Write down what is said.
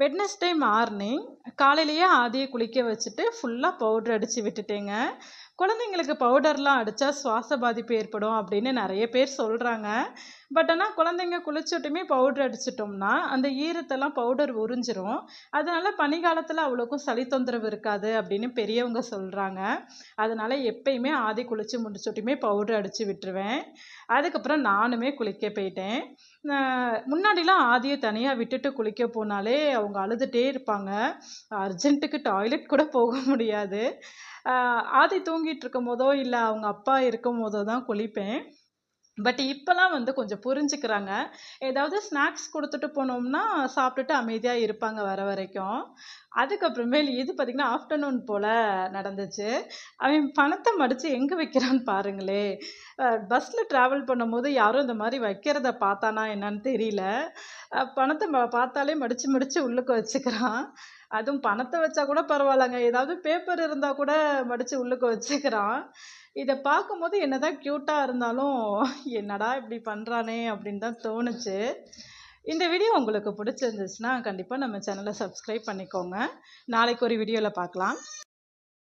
Wednesday morning காலையிலேயே ஆதியை குளிக்க வச்சுட்டு ஃபுல்லாக பவுடர் அடித்து விட்டுட்டேங்க. குழந்தைங்களுக்கு பவுடர்லாம் அடித்தா சுவாச பாதிப்பு ஏற்படும் அப்படின்னு நிறைய பேர் சொல்கிறாங்க. பட் ஆனால் குழந்தைங்க குளிச்சுட்டுமே பவுடர் அடிச்சிட்டோம்னா அந்த ஈரத்தெல்லாம் பவுடர் உறிஞ்சிரும். அதனால பனிக்காலத்தில் அவ்வளோக்கும் சளி தொந்தரவு இருக்காது அப்படின்னு பெரியவங்க சொல்கிறாங்க. அதனால எப்பயுமே ஆதி குளித்து முடிச்சுட்டுமே பவுடர் அடித்து விட்டுருவேன். அதுக்கப்புறம் நானுமே குளிக்க போயிட்டேன். முன்னாடிலாம் ஆதியை தனியாக விட்டுட்டு குளிக்க போனாலே அவங்க அழுதுகிட்டே இருப்பாங்க. அர்ஜென்ட்டுக்கு டாய்லெட் கூட போக முடியாது. ஆதி தூங்கிட்டு இருக்கும் போதோ இல்லை அவங்க அப்பா இருக்கும் போதோ தான் குளிப்பேன். பட் இப்போலாம் கொஞ்சம் புரிஞ்சுக்கிறாங்க. ஏதாவது ஸ்நாக்ஸ் கொடுத்துட்டு போனோம்னா சாப்பிட்டுட்டு அமைதியாக இருப்பாங்க வர வரைக்கும். அதுக்கப்புறமேல் இது பார்த்திங்கன்னா ஆஃப்டர்நூன் போல் நடந்துச்சு. அவன் பணத்தை மடித்து எங்கே வைக்கிறான்னு பாருங்களே. பஸ்ஸில் ட்ராவல் பண்ணும்போது யாரும் இந்த மாதிரி வைக்கிறத பார்த்தானா என்னன்னு தெரியல. பணத்தை பார்த்தாலே மடித்து மடித்து உள்ளுக்கு வச்சுக்கிறான். அதுவும் பணத்தை வச்சா கூட பரவாயில்லங்க, ஏதாவது பேப்பர் இருந்தால் கூட மடித்து உள்ளுக்கு வச்சுக்கிறான். இதை பார்க்கும்போது என்னதான் க்யூட்டாக இருந்தாலும் என்னடா இப்படி பண்ணுறானே அப்படின்னு தான் தோணுச்சு. இந்த வீடியோ உங்களுக்கு பிடிச்சிருந்துச்சுன்னா கண்டிப்பாக நம்ம சேனலை சப்ஸ்கிரைப் பண்ணிக்கோங்க. நாளைக்கு ஒரு வீடியோவில் பார்க்கலாம்.